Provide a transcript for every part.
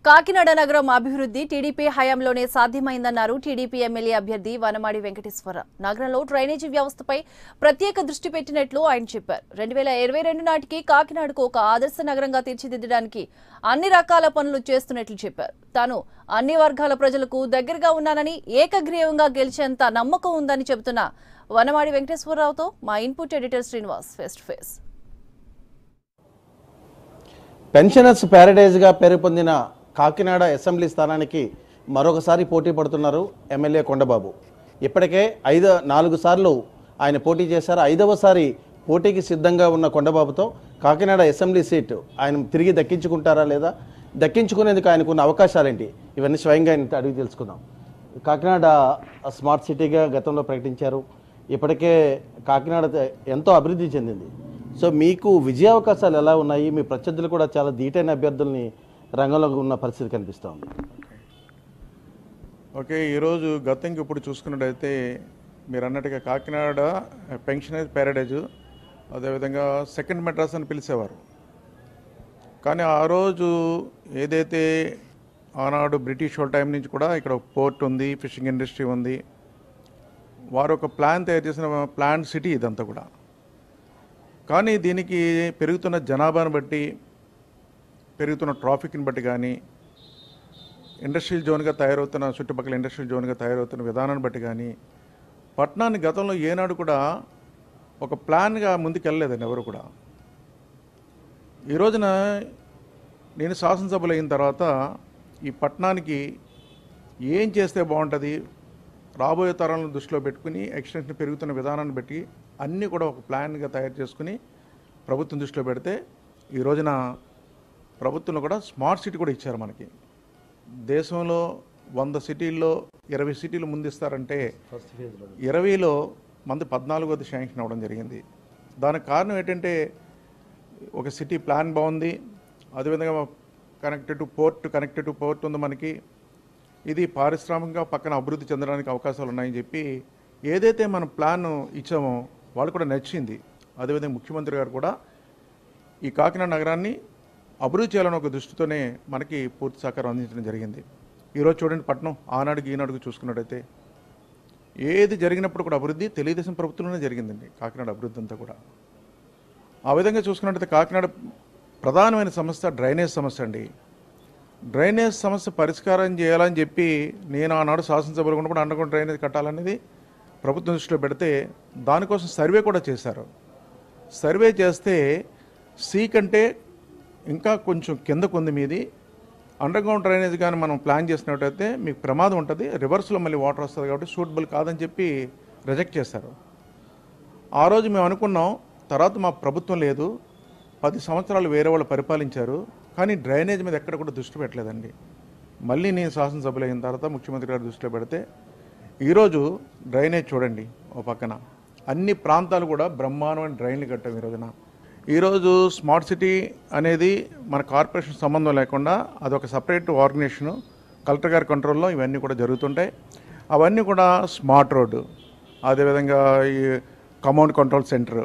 కాకినాడ నగరం అభివృద్ధి టీడీపీ హయాంలోనే సాధ్యమైందన్నారు టీడీపీ ఎమ్మెల్యే అభ్యర్థి వనమాడి వెంకటేశ్వరరావు. నగరంలో డ్రైనేజీ వ్యవస్థపై ప్రత్యేక దృష్టి పెట్టినట్లు ఆయన చెప్పారు. 2022 నాటికి కాకినాడకు ఒక ఆదర్శ నగరంగా తీర్చిదిద్దడానికి అన్ని రకాల పనులు చేస్తున్నట్లు చెప్పారు. తాను అన్ని వర్గాల ప్రజలకు దగ్గరగా ఉన్నానని, ఏకగ్రీవంగా గెలిచేంత నమ్మకం ఉందని చెబుతున్న వనమాడి వెంకటేశ్వరరావుతో మా input editor Srinivas face to face. Pensioners ప్యారడైజ్గా పేరు పొందిన కాకినాడ అసెంబ్లీ స్థానానికి మరొకసారి పోటీ పడుతున్నారు ఎమ్మెల్యే కొండబాబు. ఇప్పటికే 4 సార్లు ఆయన పోటీ చేశారు. 5వసారి పోటీకి సిద్ధంగా ఉన్న కొండబాబుతో కాకినాడ అసెంబ్లీ సీటు ఆయన తిరిగి దక్కించుకుంటారా లేదా, దక్కించుకునేందుకు ఆయనకున్న అవకాశాలేంటి, ఇవన్నీ స్వయంగా ఆయన అడిగి తెలుసుకుందాం. కాకినాడ స్మార్ట్ సిటీగా గతంలో ప్రకటించారు. ఇప్పటికే కాకినాడ ఎంతో అభివృద్ధి చెందింది. సో మీకు విజయావకాశాలు ఎలా ఉన్నాయి? మీ ప్రత్యర్థులు కూడా చాలా ధీటైన అభ్యర్థుల్ని రంగంలో ఉన్న పరిస్థితి కనిపిస్తూ ఉంది. ఓకే, ఈరోజు గతంకి ఇప్పుడు చూసుకున్నట్టయితే మీరు అన్నట్టుగా కాకినాడ పెన్షనర్ ప్యారడైజు, అదేవిధంగా సెకండ్ మెడ్రాస్ అని పిలిచేవారు. కానీ ఆ రోజు ఏదైతే ఆనాడు బ్రిటిష్ వాళ్ళ టైం నుంచి కూడా ఇక్కడ పోర్ట్ ఉంది, ఫిషింగ్ ఇండస్ట్రీ ఉంది, వారు ఒక ప్లాన్ తయారు చేసిన ప్లాన్ సిటీ ఇదంతా కూడా. కానీ దీనికి పెరుగుతున్న జనాభాను బట్టి, పెరుగుతున్న ట్రాఫిక్ని బట్టి కానీ, ఇండస్ట్రియల్ జోన్గా తయారవుతున్న చుట్టుపక్కల ఇండస్ట్రియల్ జోన్గా తయారవుతున్న విధానాన్ని బట్టి కానీ పట్టణాన్ని గతంలో ఏనాడు కూడా ఒక ప్లాన్గా ముందుకెళ్ళలేదండి ఎవరు కూడా. ఈ రోజున నేను శాసనసభలో అయిన తర్వాత ఈ పట్టణానికి ఏం చేస్తే బాగుంటుంది, రాబోయే తరాలను దృష్టిలో పెట్టుకుని ఎక్స్టెన్షన్ పెరుగుతున్న విధానాన్ని బట్టి అన్నీ కూడా ఒక ప్లాన్గా తయారు చేసుకుని ప్రభుత్వం దృష్టిలో పెడితే ఈ రోజున ప్రభుత్వంలో కూడా స్మార్ట్ సిటీ కూడా ఇచ్చారు మనకి. దేశంలో 100 సిటీల్లో 20 సిటీలు ముందిస్తారంటే 20లో మంది 14వది శాంక్షన్ అవ్వడం జరిగింది. దానికి కారణం ఏంటంటే ఒక సిటీ ప్లాన్ బాగుంది, అదేవిధంగా కనెక్టెడ్ టు పోర్ట్ ఉంది మనకి. ఇది పారిశ్రామికంగా పక్కన అభివృద్ధి చెందడానికి అవకాశాలు ఉన్నాయని చెప్పి ఏదైతే మనం ప్లాన్ ఇచ్చామో వాళ్ళు కూడా నచ్చింది. అదేవిధంగా ముఖ్యమంత్రి గారు కూడా ఈ కాకినాడ నగరాన్ని అభివృద్ధి చేయాలని ఒక దృష్టితోనే మనకి పూర్తి సహకారం అందించడం జరిగింది. ఈరోజు చూడండి, పట్టణం ఆనాడుకి ఈనాడుకు చూసుకున్నట్టయితే ఏది జరిగినప్పుడు కూడా అభివృద్ధి తెలుగుదేశం ప్రభుత్వంలోనే జరిగిందండి. కాకినాడ అభివృద్ధి అంతా కూడా ఆ విధంగా చూసుకున్నట్టయితే కాకినాడ ప్రధానమైన సమస్య డ్రైనేజ్ సమస్య అండి. డ్రైనేజ్ సమస్య పరిష్కారం చేయాలని చెప్పి నేను ఆనాడు శాసనసభలో కూడా అండర్గ్రౌండ్ డ్రైనేజ్ కట్టాలనేది ప్రభుత్వం దృష్టిలో పెడితే దానికోసం సర్వే కూడా చేశారు. సర్వే చేస్తే సి కంటే ఇంకా కొంచెం కిందకు ఉంది మీది, అండర్గ్రౌండ్ డ్రైనేజ్ కానీ మనం ప్లాన్ చేసినట్టయితే మీకు ప్రమాదం ఉంటుంది, రివర్స్లో మళ్ళీ వాటర్ వస్తుంది కాబట్టి సూటబుల్ కాదని చెప్పి రిజెక్ట్ చేశారు. ఆ రోజు మేము అనుకున్నాం, తర్వాత మా ప్రభుత్వం లేదు, 10 సంవత్సరాలు వేరే వాళ్ళు పరిపాలించారు, కానీ డ్రైనేజ్ మీద ఎక్కడ కూడా దృష్టి పెట్టలేదండి. మళ్ళీ నేను శాసనసభలో అయిన తర్వాత ముఖ్యమంత్రి గారు దృష్టిలో పెడితే ఈరోజు డ్రైనేజ్ చూడండి, ఓ పక్కన అన్ని ప్రాంతాలు కూడా బ్రహ్మాండమైన డ్రైన్లు కట్టాం. ఈరోజు స్మార్ట్ సిటీ అనేది మన కార్పొరేషన్ సంబంధం లేకుండా అదొక సపరేట్ ఆర్గనైజేషను, కలెక్టర్ గారి కంట్రోల్లో ఇవన్నీ కూడా జరుగుతుంటాయి. అవన్నీ కూడా స్మార్ట్ రోడ్డు, అదేవిధంగా ఈ కమౌండ్ కంట్రోల్ సెంటర్,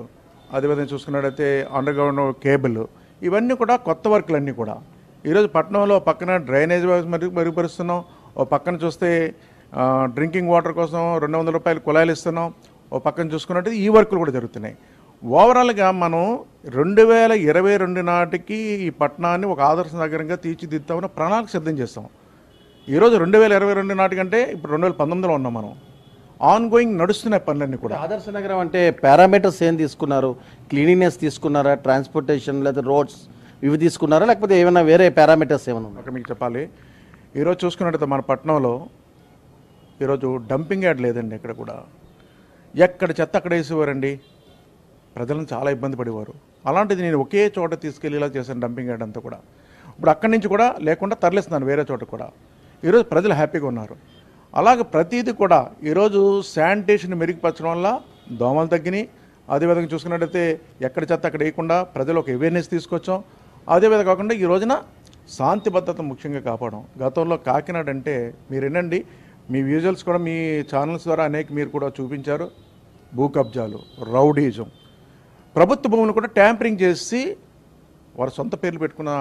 అదేవిధంగా చూసుకున్నట్టయితే అండర్గ్రౌండ్ కేబుల్, ఇవన్నీ కూడా కొత్త వర్కులన్నీ కూడా ఈరోజు పట్టణంలో పక్కన డ్రైనేజ్ మెరుగుపరుస్తున్నాం. ఓ పక్కన చూస్తే డ్రింకింగ్ వాటర్ కోసం 200 రూపాయలు కుళాయిలు ఇస్తున్నాం. ఓ పక్కన చూసుకున్నట్టు ఈ వర్కులు కూడా జరుగుతున్నాయి. ఓవరాల్గా మనం 2022 నాటికి ఈ పట్టణాన్ని ఒక ఆదర్శ నగరంగా తీర్చిదిద్దామని ప్రణాళిక సిద్ధం చేస్తాం. ఈరోజు 2022 నాటికంటే ఇప్పుడు 2019లో ఉన్నాం మనం. ఆన్ గోయింగ్ నడుస్తున్నాయి పనులన్నీ కూడా. ఆదర్శ నగరం అంటే పారామీటర్స్ ఏం తీసుకున్నారు? క్లీనినెస్ తీసుకున్నారా, ట్రాన్స్పోర్టేషన్ లేదా రోడ్స్ ఇవి తీసుకున్నారా, లేకపోతే ఏమైనా వేరే పారామీటర్స్ ఏమైనా? అక్కడ మీకు చెప్పాలి, ఈరోజు చూసుకున్నట్టయితే మన పట్టణంలో ఈరోజు డంపింగ్ యార్డ్ లేదండి. ఎక్కడ కూడా ఎక్కడ చెత్త అక్కడ వేసేవారండి, ప్రజలను చాలా ఇబ్బంది పడేవారు. అలాంటిది నేను ఒకే చోట తీసుకెళ్ళి ఇలా చేశాను డంపింగ్ యార్డ్ అంతా కూడా. ఇప్పుడు అక్కడి నుంచి కూడా లేకుండా తరలిస్తున్నాను వేరే చోట కూడా. ఈరోజు ప్రజలు హ్యాపీగా ఉన్నారు. అలాగే ప్రతిదీ కూడా ఈరోజు శానిటేషన్ మెరుగుపరచడం వల్ల దోమలు తగ్గినాయి. అదేవిధంగా చూసుకున్నట్టయితే ఎక్కడ చెత్త అక్కడ వేయకుండా ప్రజలు ఒక అవేర్నెస్ తీసుకొచ్చాం. అదేవిధంగా కాకుండా ఈ రోజున శాంతి భద్రత ముఖ్యంగా కాపాడడం. గతంలో కాకినాడ అంటే మీరు వినండి, మీ విజువల్స్ కూడా మీ ఛానల్స్ ద్వారా మీరు కూడా చూపించారు. భూ కబ్జాలు, రౌడీజం, ప్రభుత్వ భూములు కూడా ట్యాంపరింగ్ చేసి వారు సొంత పేర్లు పెట్టుకున్న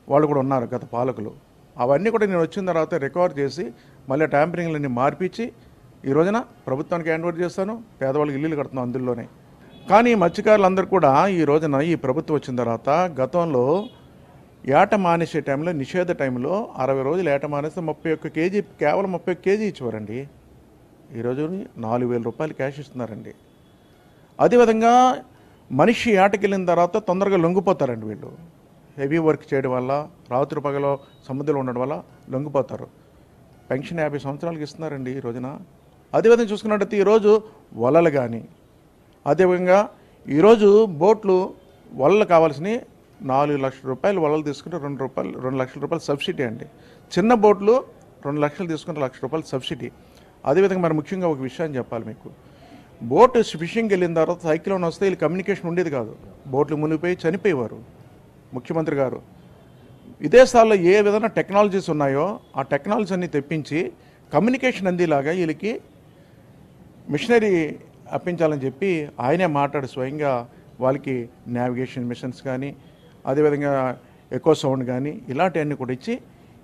వాళ్ళు కూడా ఉన్నారు గత పాలకులు. అవన్నీ కూడా నేను వచ్చిన తర్వాత రికవర్ చేసి మళ్ళీ ట్యాంపరింగ్లన్నీ మార్పించి ఈ రోజున ప్రభుత్వానికి హ్యాండ్ ఓవర్ చేస్తాను, పేదవాళ్ళకి ఇల్లులు కడుతున్నాం అందులోనే. కానీ ఈ మత్స్యకారులందరూ కూడా ఈ రోజున ఈ ప్రభుత్వం వచ్చిన తర్వాత గతంలో ఏట మానేసే టైంలో, నిషేధ టైంలో 60 రోజులు ఏట మానేస్తే 31 కేజీ, కేవలం 31 కేజీ ఇచ్చేవారండి. ఈరోజు 4,000 రూపాయలు క్యాష్ ఇస్తున్నారండి. అదేవిధంగా మనిషి ఏటకెళ్ళిన తర్వాత తొందరగా లొంగిపోతారండి వీళ్ళు. హెవీ వర్క్ చేయడం వల్ల, రాత్రి పగలో సముద్రంలో ఉండడం వల్ల లొంగిపోతారు. పెన్షన్ 50 సంవత్సరాలకి ఇస్తున్నారండి ఈ రోజున. అదేవిధంగా చూసుకున్నట్టయితే ఈరోజు వలలు కానీ, అదేవిధంగా ఈరోజు బోట్లు వలలు కావాల్సినవి 4 లక్షల రూపాయలు వలలు తీసుకుంటే 2 లక్షల రూపాయలు సబ్సిడీ అండి. చిన్న బోట్లు 2 లక్షలు తీసుకుంటే 1 లక్ష రూపాయలు సబ్సిడీ. అదేవిధంగా మరి ముఖ్యంగా ఒక విషయం చెప్పాలి మీకు. బోటు ఫిషింగ్కి వెళ్ళిన తర్వాత సైక్లోన్ వస్తే వీళ్ళు కమ్యూనికేషన్ ఉండేది కాదు. బోట్లు మునిగిపోయి చనిపోయేవారు. ముఖ్యమంత్రి గారు విదేశాల్లో ఏ విధంగా టెక్నాలజీస్ ఉన్నాయో ఆ టెక్నాలజీస్ అన్ని తెప్పించి కమ్యూనికేషన్ అందేలాగా వీళ్ళకి మిషనరీ అప్పించాలని చెప్పి ఆయనే మాట్లాడి స్వయంగా వాళ్ళకి నావిగేషన్ మిషన్స్ కానీ, అదేవిధంగా ఎకో సౌండ్ కానీ ఇలాంటివన్నీ కూడా ఇచ్చి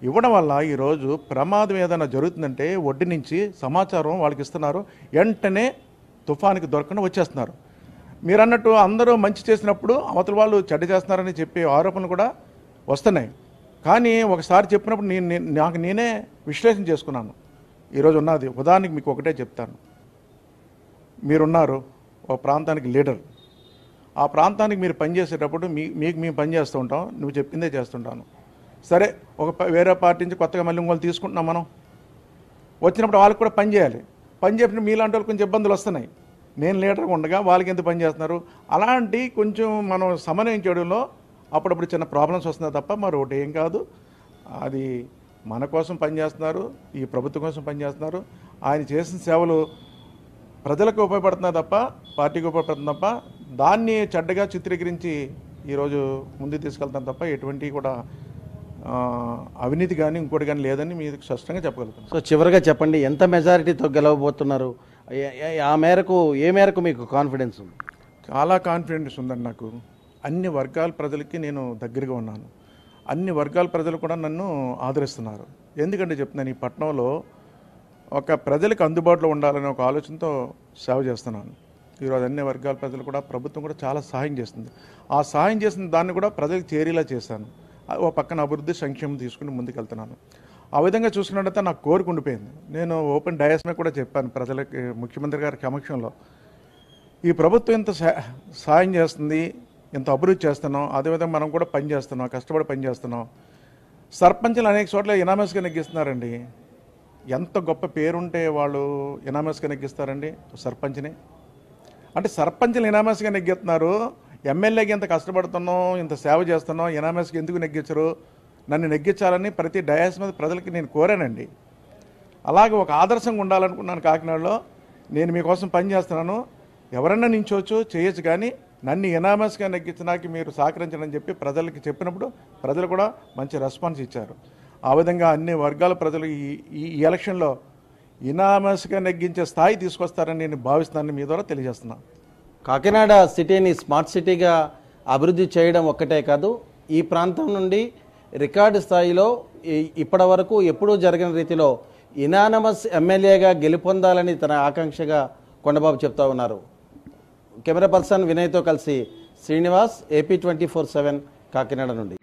ఇవ్వడం వల్ల ఈరోజు ప్రమాదం ఏదైనా జరుగుతుందంటే ఒడ్డు నుంచి సమాచారం వాళ్ళకి ఇస్తున్నారు. వెంటనే తుఫానికి దొరకకుండా వచ్చేస్తున్నారు. మీరు అన్నట్టు అందరూ మంచి చేసినప్పుడు అవతల వాళ్ళు చెడ్డ చేస్తున్నారని చెప్పే ఆరోపణలు కూడా వస్తున్నాయి. కానీ ఒకసారి చెప్పినప్పుడు నాకు నేనే విశ్లేషణ చేసుకున్నాను. ఈరోజు ఉన్నది ఉదాహరణకి మీకు ఒకటే చెప్తాను. మీరున్నారు ఒక ప్రాంతానికి లీడర్. ఆ ప్రాంతానికి మీరు పనిచేసేటప్పుడు మీకు మేము పనిచేస్తూ ఉంటాం, నువ్వు చెప్పిందే చేస్తుంటాను. సరే, వేరే పార్టీ నుంచి కొత్తగా మళ్ళీ ఇంకోళ్ళు తీసుకుంటున్నాం. మనం వచ్చినప్పుడు వాళ్ళకి కూడా పని చేయాలి. పని చెప్పినప్పుడు మీలాంటి వాళ్ళు కొంచెం ఇబ్బందులు వస్తున్నాయి. నేను లీడర్గా ఉండగా వాళ్ళకి ఎంత పని చేస్తున్నారు, అలాంటి కొంచెం మనం సమన్వయం చేయడంలో అప్పుడప్పుడు చిన్న ప్రాబ్లమ్స్ వస్తున్నాయి తప్ప మరి ఒకటి ఏం కాదు. అది మన కోసం పనిచేస్తున్నారు, ఈ ప్రభుత్వం కోసం పనిచేస్తున్నారు. ఆయన చేసిన సేవలు ప్రజలకు ఉపయోగపడుతున్నాయి తప్ప పార్టీకి ఉపయోగపడుతుంది తప్ప దాన్ని చెడ్డగా చిత్రీకరించి ఈరోజు ముందుకు తీసుకెళ్తాను తప్ప ఎటువంటి కూడా అవినీతి కానీ ఇంకోటి కానీ లేదని మీకు స్పష్టంగా చెప్పగలుగుతాను. సో చివరిగా చెప్పండి, ఎంత మెజారిటీతో గెలవబోతున్నారు? ఏ మేరకు మీకు కాన్ఫిడెన్స్ ఉంది? చాలా కాన్ఫిడెన్స్ ఉందండి నాకు. అన్ని వర్గాల ప్రజలకి నేను దగ్గరగా ఉన్నాను. అన్ని వర్గాల ప్రజలు కూడా నన్ను ఆదరిస్తున్నారు. ఎందుకంటే చెప్తున్నాను, ఈ పట్టణంలో ఒక ప్రజలకు అందుబాటులో ఉండాలనే ఒక ఆలోచనతో సేవ చేస్తున్నాను. ఈరోజు అన్ని వర్గాల ప్రజలు కూడా ప్రభుత్వం కూడా చాలా సహాయం చేస్తుంది. ఆ సహాయం చేసిన దాన్ని కూడా ప్రజలకు చేరేలా చేశాను. ఓ పక్కన అభివృద్ధి సంక్షేమం తీసుకుని ముందుకెళ్తున్నాను. ఆ విధంగా చూసుకున్నట్టయితే నాకు కోరిక ఉండిపోయింది. నేను ఓపెన్ డయాస్ మీద కూడా చెప్పాను ప్రజలకి, ముఖ్యమంత్రి గారి సమక్షంలో, ఈ ప్రభుత్వం ఇంత సహాయం చేస్తుంది, ఇంత అభివృద్ధి చేస్తున్నాం, అదేవిధంగా మనం కూడా పని చేస్తున్నాం, కష్టపడి పని చేస్తున్నాం. సర్పంచ్లు అనేక చోట్ల ఇనామస్గా నెగ్గిస్తున్నారండి. ఎంత గొప్ప పేరుంటే వాళ్ళు ఇనామస్గా నెగ్గిస్తారండి సర్పంచ్ని. అంటే సర్పంచ్లు ఇనామస్గా నెగ్గిస్తున్నారు, ఎమ్మెల్యేకి ఇంత కష్టపడుతున్నాం, ఇంత సేవ చేస్తున్నాం, ఇనామస్కి ఎందుకు నెగ్గించరు? నన్ను నెగ్గించాలని ప్రతి డయాస్ మీద ప్రజలకి నేను కోరానండి. అలాగే ఒక ఆదర్శంగా ఉండాలనుకున్నాను కాకినాడలో. నేను మీకోసం పని చేస్తున్నాను, ఎవరన్నా నించోవచ్చు చేయొచ్చు, కానీ నన్ను ఎనామస్గా నెగ్గించడానికి మీరు సహకరించడం చెప్పి ప్రజలకి చెప్పినప్పుడు ప్రజలు కూడా మంచి రెస్పాన్స్ ఇచ్చారు. ఆ విధంగా అన్ని వర్గాల ప్రజలు ఈ ఎలక్షన్లో ఇనామస్గా నెగ్గించే స్థాయి తీసుకొస్తారని నేను భావిస్తున్నానని మీ ద్వారా తెలియజేస్తున్నాను. కాకినాడ సిటీని స్మార్ట్ సిటీగా అభివృద్ధి చేయడం ఒక్కటే కాదు, ఈ ప్రాంతం నుండి రికార్డు స్థాయిలో ఇప్పటి వరకు ఎప్పుడూ జరిగిన రీతిలో ఇనానమస్ ఎమ్మెల్యేగా గెలుపొందాలని తన ఆకాంక్షగా కొండబాబు చెప్తా ఉన్నారు. కెమెరా పర్సన్ వినయ్తో కలిసి శ్రీనివాస్, AP 24/7 కాకినాడ నుండి.